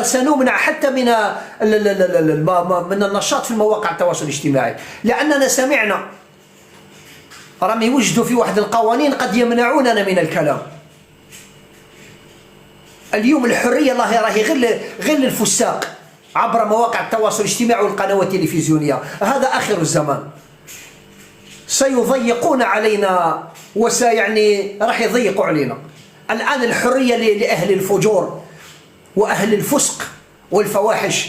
سنمنع حتى من النشاط في المواقع التواصل الاجتماعي، لأننا سمعنا راهم يوجدوا في واحد القوانين قد يمنعوننا من الكلام. اليوم الحرية الله راهي غير للفساق عبر مواقع التواصل الاجتماعي والقنوات التلفزيونية. هذا آخر الزمان، سيضيقون علينا يعني راح يضيقوا علينا. الآن الحرية لأهل الفجور وأهل الفسق والفواحش،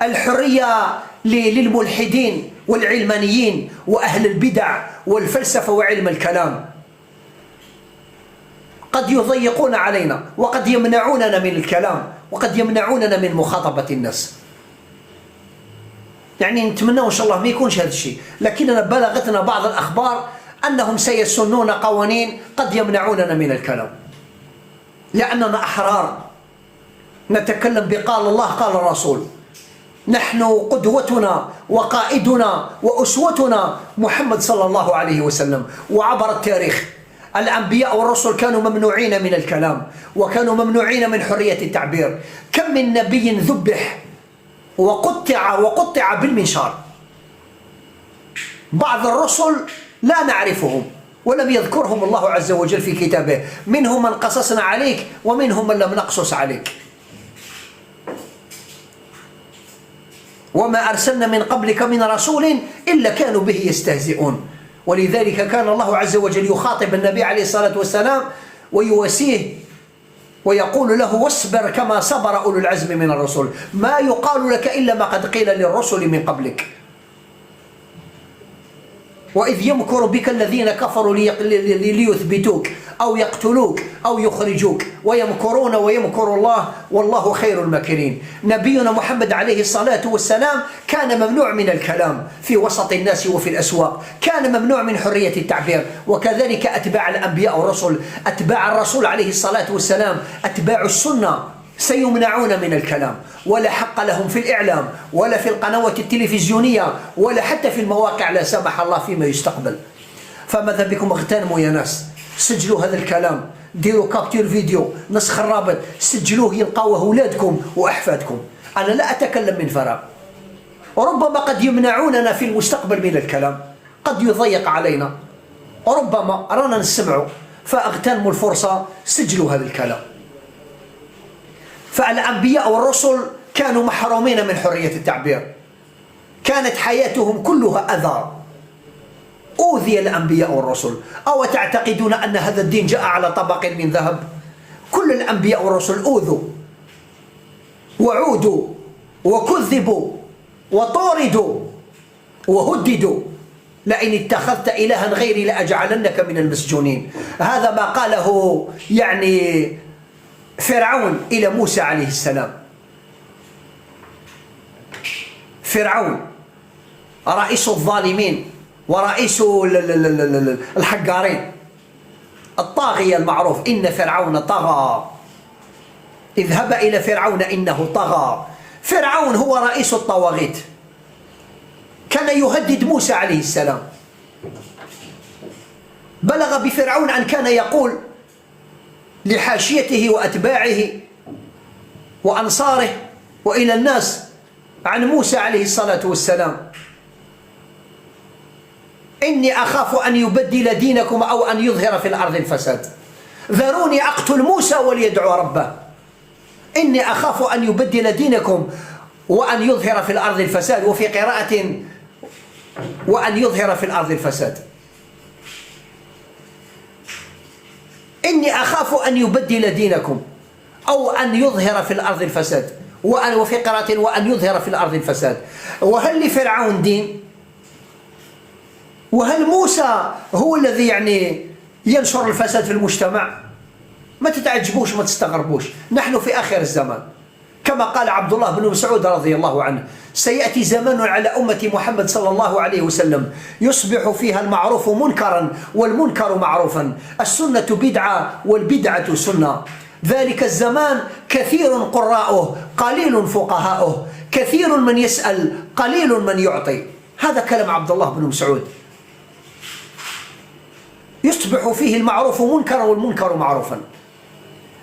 الحرية للملحدين والعلمانيين وأهل البدع والفلسفة وعلم الكلام. قد يضيقون علينا وقد يمنعوننا من الكلام وقد يمنعوننا من مخاطبة الناس. يعني نتمنى إن شاء الله ما يكونش هذا الشيء، لكننا بلغتنا بعض الأخبار أنهم سيسنون قوانين قد يمنعوننا من الكلام، لأننا أحرار نتكلم بقال الله قال الرسول. نحن قدوتنا وقائدنا وأسوتنا محمد صلى الله عليه وسلم. وعبر التاريخ الأنبياء والرسل كانوا ممنوعين من الكلام وكانوا ممنوعين من حرية التعبير. كم من نبي ذبح وقطع بالمنشار. بعض الرسل لا نعرفهم ولم يذكرهم الله عز وجل في كتابه، منهم من قصصنا عليك ومنهم من لم نقصص عليك. وما أرسلنا من قبلك من رسول إلا كانوا به يستهزئون. ولذلك كان الله عز وجل يخاطب النبي عليه الصلاة والسلام ويواسيه ويقول له: واصبر كما صبر أولو العزم من الرسل، ما يقال لك إلا ما قد قيل للرسل من قبلك. وإذ يمكر بك الذين كفروا ليثبتوك أو يقتلوك أو يخرجوك ويمكرون ويمكر الله والله خير الماكرين. نبينا محمد عليه الصلاة والسلام كان ممنوع من الكلام في وسط الناس وفي الأسواق، كان ممنوع من حرية التعبير. وكذلك أتباع الأنبياء والرسل، أتباع الرسول عليه الصلاة والسلام، أتباع السنة سيمنعون من الكلام، ولا حق لهم في الإعلام ولا في القنوات التلفزيونية ولا حتى في المواقع لا سمح الله فيما يستقبل. فماذا بكم اغتنموا يا ناس، سجلوا هذا الكلام، ديروا كابتير فيديو، نسخ الرابط، سجلوه يلقاوه أولادكم وأحفادكم. أنا لا أتكلم من فراغ، وربما قد يمنعوننا في المستقبل من الكلام، قد يضيق علينا، وربما رانا نسمعوا. فاغتنموا الفرصة، سجلوا هذا الكلام. فالأنبياء والرسل كانوا محرومين من حرية التعبير، كانت حياتهم كلها أذى. أوذي الأنبياء والرسل. أو تعتقدون أن هذا الدين جاء على طبق من ذهب؟ كل الأنبياء والرسل أوذوا وعودوا وكذبوا وطاردوا وهددوا. لئن اتخذت إلها غيري لأجعلنك من المسجونين. هذا ما قاله يعني فرعون إلى موسى عليه السلام. فرعون رئيس الظالمين ورئيس الحقارين، الطاغية المعروف: إن فرعون طغى، اذهب إلى فرعون إنه طغى. فرعون هو رئيس الطواغيت، كان يهدد موسى عليه السلام. بلغ بفرعون أن كان يقول لحاشيته وأتباعه وأنصاره وإلى الناس عن موسى عليه الصلاة والسلام: إني أخاف أن يبدل دينكم أو أن يظهر في الأرض الفساد، ذروني أقتل موسى وليدعو ربه. إني أخاف أن يبدل دينكم وأن يظهر في الأرض الفساد، وفي قراءة وأن يظهر في الأرض الفساد. إني أخاف أن يبدل دينكم أو أن يظهر في الأرض الفساد، وفي قراءة وأن يظهر في الأرض الفساد. وهل لفرعون دين؟ وهل موسى هو الذي يعني ينشر الفساد في المجتمع؟ ما تتعجبوش، ما تستغربوش، نحن في آخر الزمان. كما قال عبد الله بن مسعود رضي الله عنه: سيأتي زمان على أمة محمد صلى الله عليه وسلم يصبح فيها المعروف منكرا والمنكر معروفا، السنة بدعة والبدعة سنة. ذلك الزمان كثير قراؤه قليل فقهاؤه، كثير من يسأل قليل من يعطي. هذا كلام عبد الله بن مسعود. يصبح فيه المعروف منكرا والمنكر معروفا.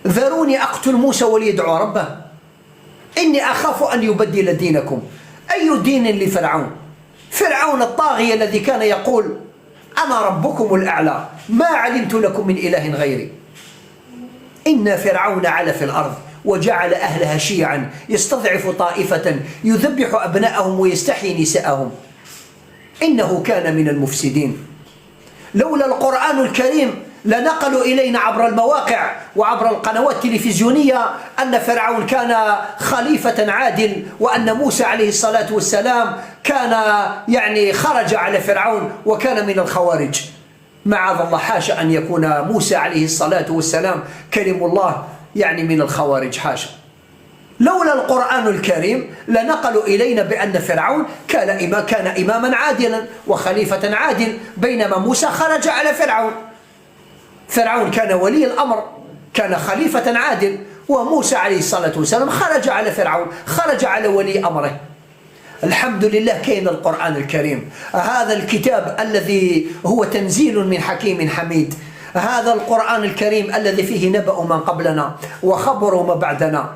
ذروني أقتل موسى وليدعو ربه. إني أخاف أن يبدل دينكم. أي دين لفرعون؟ فرعون الطاغية الذي كان يقول أنا ربكم الأعلى ما علمت لكم من إله غيري. إن فرعون علا في الأرض وجعل أهلها شيعا يستضعف طائفة يذبح أبناءهم ويستحيي نساءهم إنه كان من المفسدين. لولا القرآن الكريم لنقلوا إلينا عبر المواقع وعبر القنوات التلفزيونية أن فرعون كان خليفة عادل، وأن موسى عليه الصلاة والسلام كان خرج على فرعون وكان من الخوارج. معاذ الله، حاشا أن يكون موسى عليه الصلاة والسلام كلم الله من الخوارج، حاشا. لولا القرآن الكريم لنقلوا إلينا بأن فرعون كان إماما عادلا وخليفة عادل، بينما موسى خرج على فرعون. فرعون كان ولي الأمر، كان خليفة عادل، وموسى عليه الصلاة والسلام خرج على فرعون، خرج على ولي أمره. الحمد لله كاين القرآن الكريم، هذا الكتاب الذي هو تنزيل من حكيم حميد، هذا القرآن الكريم الذي فيه نبأ من قبلنا وخبر ما بعدنا.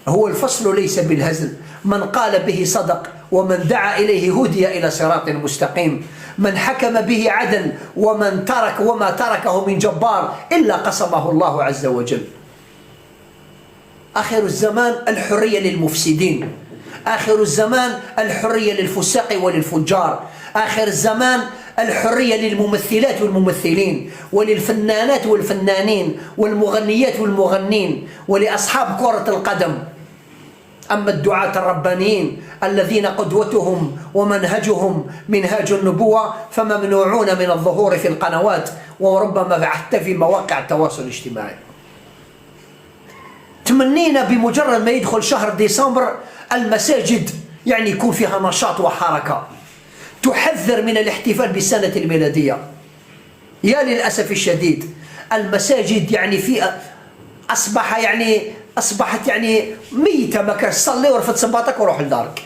هو الفصل ليس بالهزل، من قال به صدق، ومن دعا إليه هدي إلى صراط مستقيم، من حكم به عدل، ومن ترك وما تركه من جبار إلا قسمه الله عز وجل. آخر الزمان الحرية للمفسدين، آخر الزمان الحرية للفساق وللفجار، آخر الزمان الحرية للممثلات والممثلين، وللفنانات والفنانين، والمغنيات والمغنين، ولأصحاب كرة القدم. أما الدعاة الربانيين الذين قدوتهم ومنهجهم منهاج النبوة فممنوعون من الظهور في القنوات وربما حتى في مواقع التواصل الاجتماعي. تمنينا بمجرد ما يدخل شهر ديسمبر المساجد يكون فيها نشاط وحركة تحذر من الاحتفال بالسنة الميلادية. يا للأسف الشديد المساجد في أصبحت ميتة، ما كانش تصلي ورفض صباطك وروح لدارك.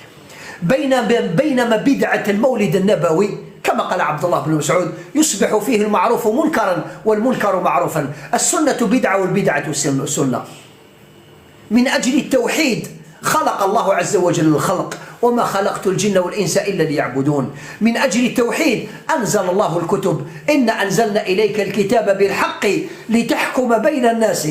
بينما بدعة المولد النبوي كما قال عبد الله بن مسعود يصبح فيه المعروف منكرا والمنكر معروفا. السنة بدعة والبدعة سنة. من أجل التوحيد خلق الله عز وجل الخلق، وما خلقت الجن والإنس إلا ليعبدون. من أجل التوحيد أنزل الله الكتب، إنا أنزلنا إليك الكتاب بالحق لتحكم بين الناس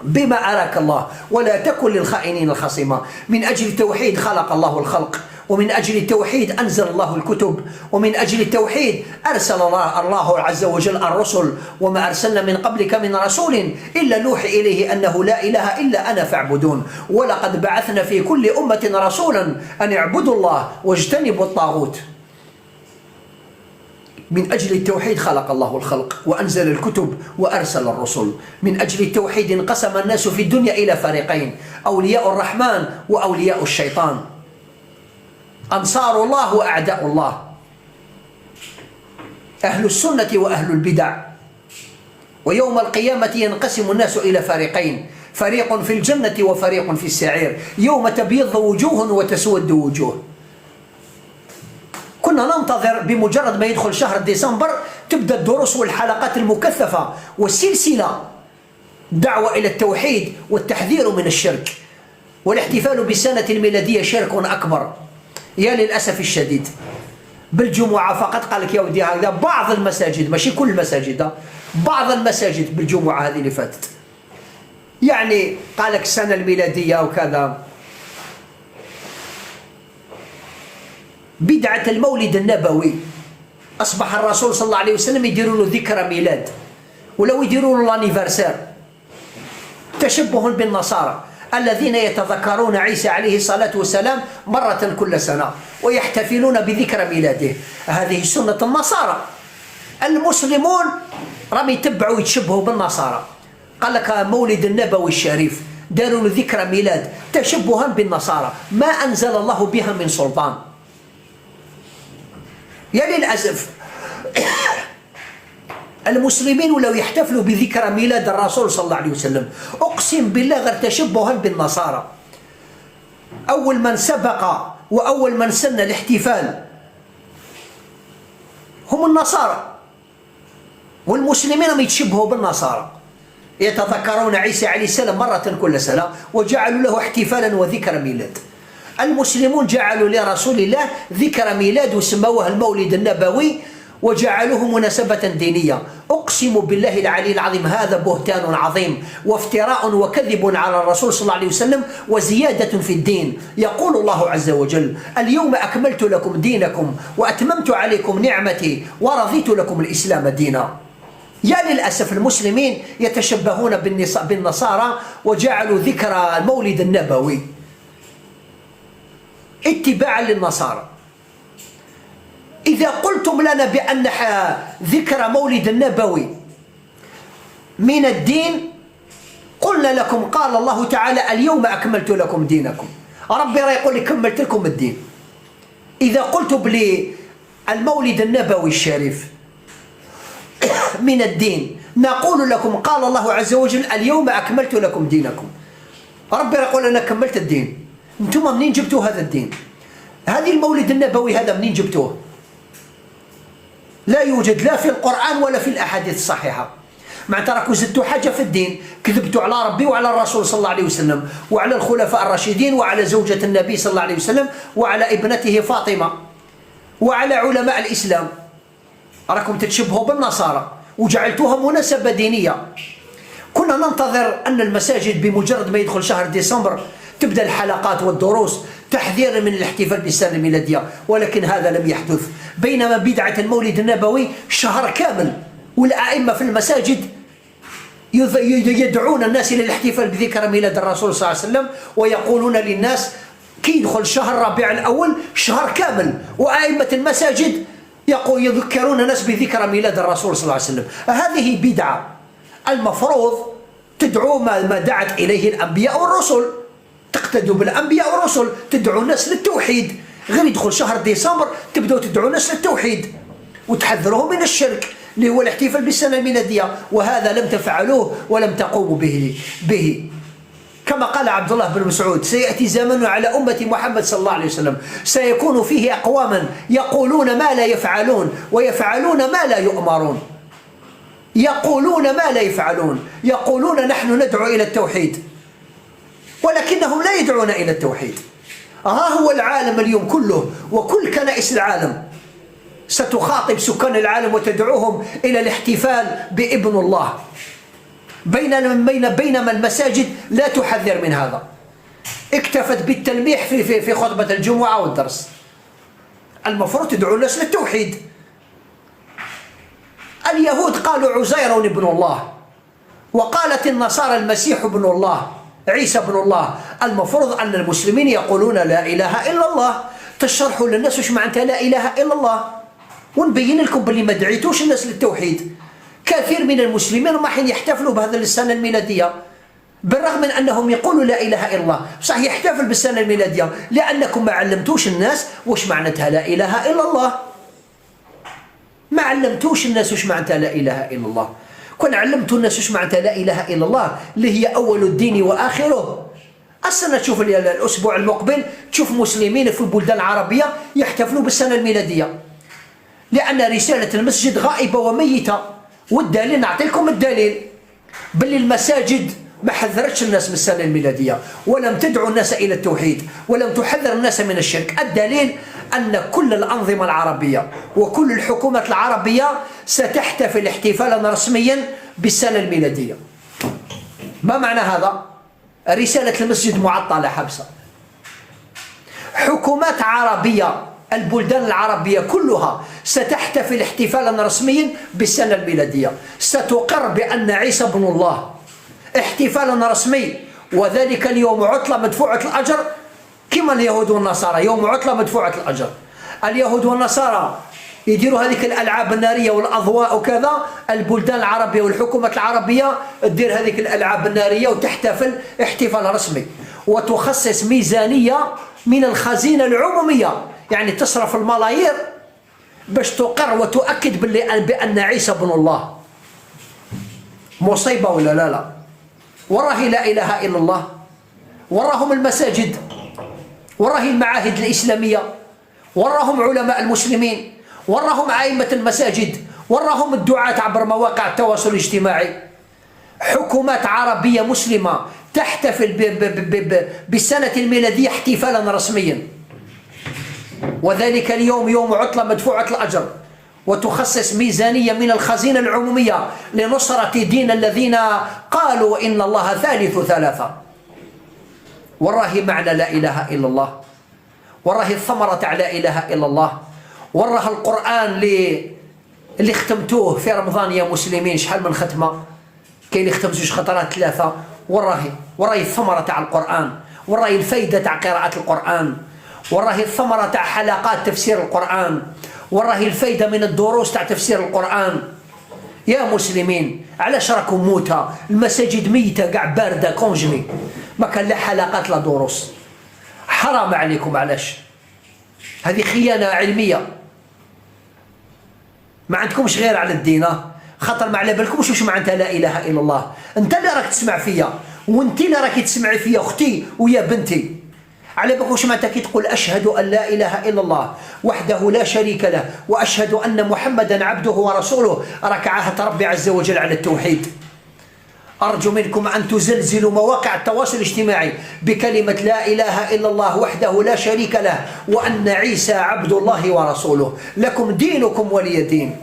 بما أراك الله ولا تكن للخائنين الخصيما. من أجل التوحيد خلق الله الخلق، ومن أجل التوحيد أنزل الله الكتب، ومن أجل التوحيد أرسل الله عز وجل الرسل. وما أرسلنا من قبلك من رسول إلا نوحي إليه أنه لا إله إلا أنا فاعبدون، ولقد بعثنا في كل أمة رسولا أن اعبدوا الله واجتنبوا الطاغوت. من أجل التوحيد خلق الله الخلق وأنزل الكتب وأرسل الرسل. من أجل التوحيد انقسم الناس في الدنيا إلى فريقين، أولياء الرحمن وأولياء الشيطان، أنصار الله وأعداء الله، أهل السنة وأهل البدع. ويوم القيامة ينقسم الناس إلى فريقين، فريق في الجنة وفريق في السعير، يوم تبيض وجوه وتسود وجوه. كنا ننتظر بمجرد ما يدخل شهر ديسمبر تبدأ الدروس والحلقات المكثفة والسلسلة دعوة إلى التوحيد والتحذير من الشرك. والاحتفال بالسنة الميلادية شرك أكبر. يا للأسف الشديد بالجمعة فقط قال لك يا ودي هذا بعض المساجد، ماشي كل المساجد، بعض المساجد بالجمعة هذه اللي فاتت قال لك السنة الميلادية وكذا. بدعة المولد النبوي أصبح الرسول صلى الله عليه وسلم يديروا له ذكرى ميلاد، ولو يديروا له لانيفرسير، تشبه بالنصارى الذين يتذكرون عيسى عليه الصلاة والسلام مرة كل سنة ويحتفلون بذكرى ميلاده. هذه سنة النصارى. المسلمون راهم يتبعوا يتشبهوا بالنصارى. قال لك مولد النبوي الشريف داروا له ذكرى ميلاد تشبها بالنصارى، ما أنزل الله بها من سلطان. يا للأسف المسلمين ولو يحتفلوا بذكرى ميلاد الرسول صلى الله عليه وسلم أقسم بالله غير تشبها بالنصارى. أول من سبق وأول من سن الاحتفال هم النصارى، والمسلمين هم يتشبهوا بالنصارى. يتذكرون عيسى عليه السلام مرة كل سنة، وجعلوا له احتفالا وذكر ميلاد. المسلمون جعلوا لرسول الله ذكر ميلاد وسموه المولد النبوي وجعلوه مناسبة دينية. أقسم بالله العلي العظيم هذا بهتان عظيم وافتراء وكذب على الرسول صلى الله عليه وسلم وزيادة في الدين. يقول الله عز وجل: اليوم أكملت لكم دينكم وأتممت عليكم نعمتي ورضيت لكم الإسلام دينا. يا للأسف المسلمين يتشبهون بالنصارى وجعلوا ذكر المولد النبوي اتباعا للنصارى. إذا قلتم لنا بأن ذكر مولد النبوي من الدين قلنا لكم قال الله تعالى: اليوم أكملت لكم دينكم. ربي راه يقول لي كملت لكم الدين. إذا قلت بلي المولد النبوي الشريف من الدين نقول لكم قال الله عز وجل: اليوم أكملت لكم دينكم. ربي يقول أنا كملت الدين. أنتم منين جبتوا هذا الدين؟ هذه المولد النبوي هذا منين جبتوه؟ لا يوجد لا في القرآن ولا في الأحاديث الصحيحة. معناتها راكم زدتوا حاجة في الدين، كذبتوا على ربي وعلى الرسول صلى الله عليه وسلم وعلى الخلفاء الراشدين وعلى زوجة النبي صلى الله عليه وسلم وعلى ابنته فاطمة وعلى علماء الإسلام. راكم تتشبهوا بالنصارى وجعلتوها مناسبة دينية. كنا ننتظر أن المساجد بمجرد ما يدخل شهر ديسمبر تبدأ الحلقات والدروس تحذيرا من الاحتفال بالسنة الميلادية، ولكن هذا لم يحدث. بينما بدعة المولد النبوي شهر كامل، والأئمة في المساجد يدعون الناس إلى الاحتفال بذكرى ميلاد الرسول صلى الله عليه وسلم، ويقولون للناس كي يدخل شهر ربيع الأول شهر كامل، وأئمة المساجد يذكرون الناس بذكرى ميلاد الرسول صلى الله عليه وسلم. هذه بدعة. المفروض تدعو ما دعت إليه الأنبياء والرسل، تقتدوا بالأنبياء والرسل، تدعو الناس للتوحيد. غير يدخل شهر ديسمبر تبدأوا تدعو الناس للتوحيد وتحذرهم من الشرك اللي هو الاحتفال بالسنة الميلادية، وهذا لم تفعلوه ولم تقوموا به. كما قال عبد الله بن مسعود: سيأتي زمن على أمة محمد صلى الله عليه وسلم سيكون فيه أقواما يقولون ما لا يفعلون ويفعلون ما لا يؤمرون. يقولون ما لا يفعلون، يقولون نحن ندعو إلى التوحيد ولكنهم لا يدعون إلى التوحيد. ها هو العالم اليوم كله وكل كنائس العالم ستخاطب سكان العالم وتدعوهم إلى الاحتفال بابن الله، بينما المساجد لا تحذر من هذا، اكتفت بالتلميح في خطبة الجمعة والدرس. المفروض تدعو الناس للتوحيد. اليهود قالوا عزير ابن الله، وقالت النصارى المسيح ابن الله، عيسى ابن الله. المفروض أن المسلمين يقولون لا إله إلا الله. تشرحوا للناس وش معناتها لا إله إلا الله، ونبين لكم باللي ما دعيتوش الناس للتوحيد. كثير من المسلمين راح يحتفلوا بهذا السنة الميلادية بالرغم من أنهم يقولوا لا إله إلا الله، صح يحتفل بالسنة الميلادية لأنكم ما علمتوش الناس وش معناتها لا إله إلا الله. ما علمتوش الناس وش معناتها لا إله إلا الله. كون علمتوا الناس وش معناتها لا إله إلا الله اللي هي أول الدين وآخره. السنة تشوف الأسبوع المقبل تشوف مسلمين في البلدان العربية يحتفلوا بالسنة الميلادية، لأن رسالة المسجد غائبة وميتة. والدليل نعطيكم الدليل باللي المساجد ما حذرتش الناس من السنة الميلادية ولم تدعو الناس إلى التوحيد ولم تحذر الناس من الشرك. الدليل أن كل الأنظمة العربية وكل الحكومات العربية ستحتفل احتفالا رسميا بالسنة الميلادية. ما معنى هذا؟ رسالة المسجد معطلة حبسة. حكومات عربية البلدان العربية كلها ستحتفل احتفالا رسميا بالسنة الميلادية، ستقر بأن عيسى ابن الله احتفالا رسمي، وذلك اليوم عطلة مدفوعة الأجر كما اليهود والنصارى. يوم عطلة مدفوعة الأجر. اليهود والنصارى يديروا هذيك الألعاب النارية والأضواء وكذا، البلدان العربية والحكومات العربية تدير هذيك الألعاب النارية وتحتفل احتفال رسمي وتخصص ميزانية من الخزينة العمومية، يعني تصرف الملايير باش تقر وتؤكد بأن عيسى ابن الله. مصيبة ولا لا؟ وراه لا إله إلا الله، وراهم المساجد، وراه المعاهد الإسلامية، وراهم علماء المسلمين، وراهم أئمة المساجد، وراهم الدعاة عبر مواقع التواصل الاجتماعي. حكومات عربية مسلمة تحتفل بالسنة الميلادية احتفالا رسميا، وذلك اليوم يوم عطلة مدفوعة الأجر، وتخصص ميزانية من الخزينة العمومية لنصرة دين الذين قالوا إن الله ثالث ثلاثة. والله معنى لا إله إلا الله، والله الثمرة على لا إله إلا الله، والله القرآن اللي ختمتوه في رمضان يا مسلمين. شحال من ختمة كاين اللي ختم 2 خطرات 3. والله الثمرة تاع القرآن، والله الفايدة تاع قراءة القرآن، والله الثمرة تاع حلقات تفسير القرآن، والله الفايدة من الدروس تاع تفسير القرآن. يا مسلمين علاش راكم موتى؟ المساجد ميتة قاع باردة كونجلي، ما كان لا حلقات لا دروس. حرام عليكم. علاش؟ هذه خيانة علمية. ما عندكمش غير على الدين، خاطر ما على بالكمش واش معناتها لا اله الا الله. انت اللي راك تسمع فيا، وانت اللي راكي تسمعي فيا اختي ويا بنتي. على بالك واش معناتها كي تقول اشهد ان لا اله الا الله وحده لا شريك له واشهد ان محمدا عبده ورسوله؟ راك عاهدت ربي عز وجل على التوحيد. أرجو منكم أن تزلزلوا مواقع التواصل الاجتماعي بكلمة لا إله إلا الله وحده لا شريك له وأن عيسى عبد الله ورسوله. لكم دينكم ولي دين.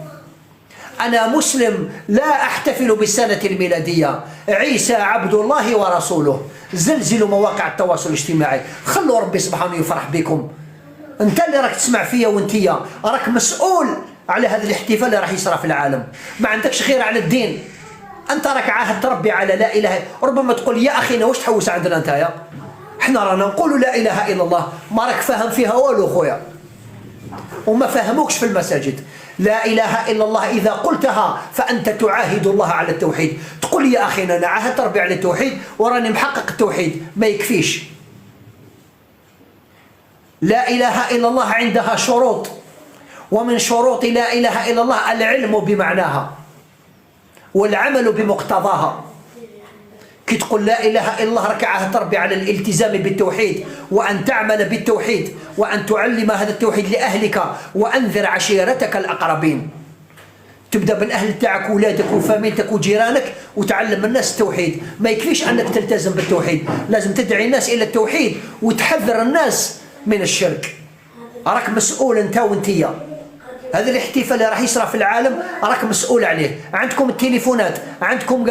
أنا مسلم لا أحتفل بالسنة الميلادية، عيسى عبد الله ورسوله. زلزلوا مواقع التواصل الاجتماعي، خلوا ربي سبحانه يفرح بكم. أنت اللي راك تسمع فيا وانتيا راك مسؤول على هذا الاحتفال اللي راح يصرى في العالم. ما عندكش غير على الدين. أنت راك عاهد تربي على لا إله. ربما تقول يا أخينا واش تحوس عندنا أنت؟ احنا رانا نقولوا لا إله إلا الله، ما راك فاهم فيها والو خويا، وما فهموكش في المساجد. لا إله إلا الله إذا قلتها فأنت تعاهد الله على التوحيد. تقول يا أخينا أنا عاهد تربي على التوحيد وراني محقق التوحيد، ما يكفيش. لا إله إلا الله عندها شروط، ومن شروط لا إله إلا الله العلم بمعناها والعمل بمقتضاها. كي تقول لا إله إلا الله راك عاهد تربي على الالتزام بالتوحيد، وأن تعمل بالتوحيد، وأن تعلم هذا التوحيد لأهلك، وأنذر عشيرتك الأقربين. تبدأ بالأهل تاعك وولادك وفاميلتك وجيرانك وتعلم الناس التوحيد. ما يكفيش أنك تلتزم بالتوحيد، لازم تدعي الناس إلى التوحيد وتحذر الناس من الشرك. راك مسؤول أنت وانتيا. هذا الاحتفال اللي راح يصرى في العالم راك مسؤول عليه. عندكم التليفونات، عندكم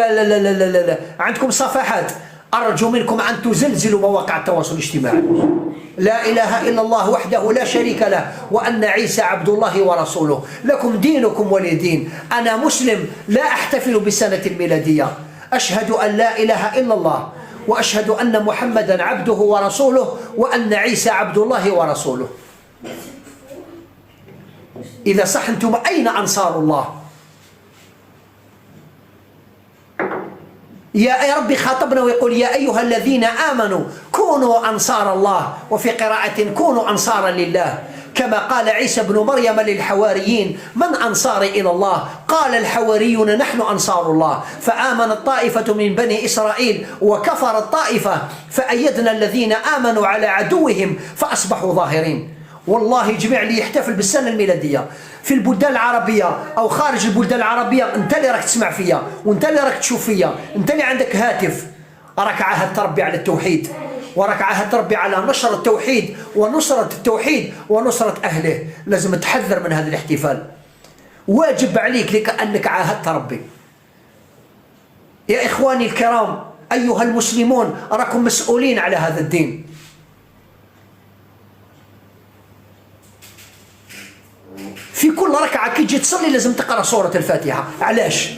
عندكم صفحات. أرجو منكم أن تزلزلوا مواقع التواصل الاجتماعي. لا إله إلا الله وحده لا شريك له وأن عيسى عبد الله ورسوله. لكم دينكم ولي دين. أنا مسلم لا أحتفل بالسنة الميلادية. أشهد أن لا إله إلا الله وأشهد أن محمدا عبده ورسوله وأن عيسى عبد الله ورسوله. إذا صح أنتم أين أنصار الله؟ يا ربي خاطبنا ويقول يا أيها الذين آمنوا كونوا أنصار الله، وفي قراءة كونوا أنصارا لله، كما قال عيسى بن مريم للحواريين من أنصاري إلى الله؟ قال الحواريون نحن أنصار الله. فآمنت طائفة من بني إسرائيل وكفرت طائفة فأيدنا الذين آمنوا على عدوهم فأصبحوا ظاهرين. والله جميع اللي يحتفل بالسنة الميلادية في البلدان العربية أو خارج البلدان العربية، أنت اللي راك تسمع فيا وأنت اللي راك تشوف فيا، أنت اللي عندك هاتف، راك عاهد تربي على التوحيد، وراك عاهد تربي على نشر التوحيد ونصرة التوحيد ونصرة أهله. لازم تحذر من هذا الاحتفال، واجب عليك لأنك عاهد تربي. يا إخواني الكرام أيها المسلمون، راكم مسؤولين على هذا الدين. في كل ركعة كي تجي تصلي لازم تقرأ سورة الفاتحة. علاش؟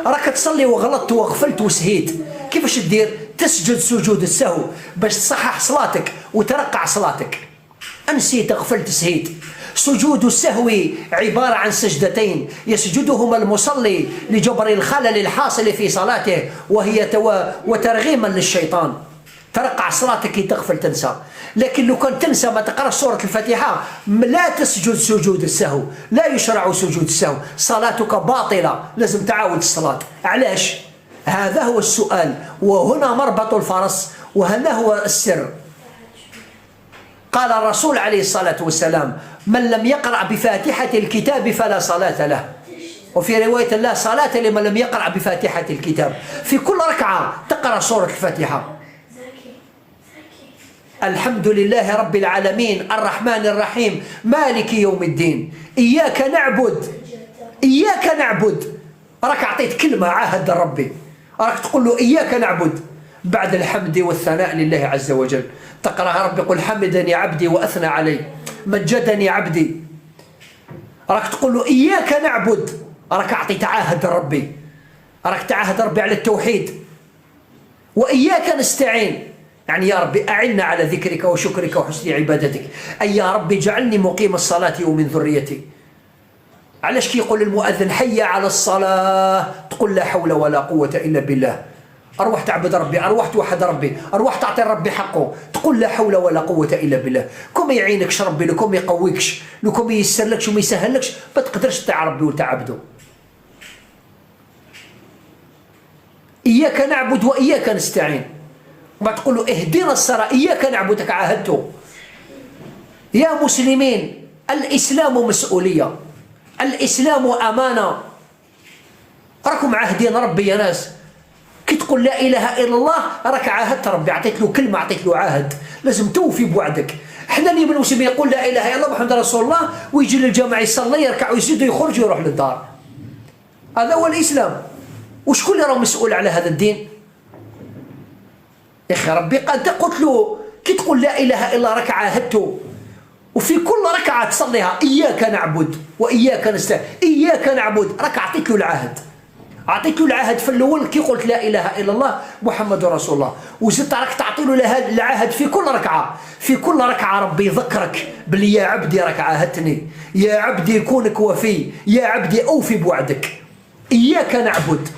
راك تصلي وغلطت وغفلت وسهيت، كيفاش تدير؟ تسجد سجود السهو باش تصحح صلاتك وترقع صلاتك. أنسيت غفلت سهيت. سجود السهو عبارة عن سجدتين يسجدهما المصلي لجبر الخلل الحاصل في صلاته وترغيما للشيطان. ترقع صلاتك كي تغفل تنسى. لكن لو كان تنسى ما تقرأ سورة الفاتحة لا تسجد سجود السهو، لا يشرع سجود السهو، صلاتك باطلة، لازم تعاود الصلاة. علاش؟ هذا هو السؤال، وهنا مربط الفرس، وهذا هو السر. قال الرسول عليه الصلاة والسلام من لم يقرأ بفاتحة الكتاب فلا صلاة له. وفي رواية لا صلاة لمن لم يقرأ بفاتحة الكتاب. في كل ركعة تقرأ سورة الفاتحة. الحمد لله رب العالمين الرحمن الرحيم مالك يوم الدين إياك نعبد إياك نعبد. راك أعطيت كلمة عهد ربي، راك تقول له إياك نعبد بعد الحمد والثناء لله عز وجل. تقرأ ربي قل حمدني عبدي وأثنى علي مجدني عبدي. راك تقول له إياك نعبد، راك أعطيت عهد ربي، راك تعهد ربي على التوحيد. وإياك نستعين يعني يا ربي أعنا على ذكرك وشكرك وحسن عبادتك. أي يا ربي اجعلني مقيم الصلاة ومن ذريتي. علاش كي يقول المؤذن حي على الصلاة تقول لا حول ولا قوة إلا بالله. أروح تعبد ربي، أروح توحد ربي، أروح تعطي ربي حقه، تقول لا حول ولا قوة إلا بالله. كم يعينكش ربي، لكم يقويكش، لكم ييسر لكش وما يسهلكش ما تقدرش تاع ربي وتعبده. إياك نعبد وإياك نستعين. ما تقول له اهدنا الصراط إياك نعبدك عاهدته. يا مسلمين الإسلام مسؤولية، الإسلام أمانة. راكم عاهدين ربي يا ناس. كي تقول لا إله إلا الله راك عاهدت ربي، عطيت له كلمة، عطيت له عهد، لازم توفي بوعدك. احنا اللي من المسلمين يقول لا إله إلا الله محمد رسول الله ويجي للجامع يصلي يركع ويسجد ويخرج ويروح للدار. هذا هو الإسلام. وشكون اللي راه مسؤول على هذا الدين؟ يا أخي ربي أنت قلت له كي تقول لا إله إلا الله راك عاهدته، وفي كل ركعة تصليها إياك نعبد وإياك نستعين. إياك نعبد راك أعطيت له العهد، أعطيت له العهد في الأول كي قلت لا إله إلا الله محمد رسول الله، وزدت راك تعطي له العهد في كل ركعة. في كل ركعة ربي يذكرك بلي يا عبدي راك عاهدتني، يا عبدي كونك وفي، يا عبدي أوفي بوعدك. إياك نعبد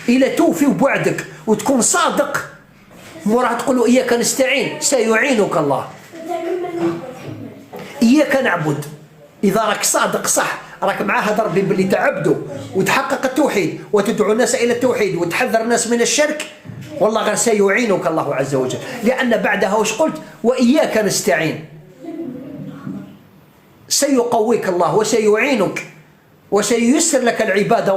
إلى توفي بوعدك وتكون صادق. مراه تقول إياك نستعين سيعينك الله. إياك نعبد إذا راك صادق صح، راك معاهد ربي باللي تعبده وتحقق التوحيد وتدعو الناس إلى التوحيد وتحذر الناس من الشرك، والله غير سيعينك الله عز وجل. لأن بعدها وش قلت؟ وإياك نستعين. سيقويك الله وسيعينك وسييسر لك العبادة.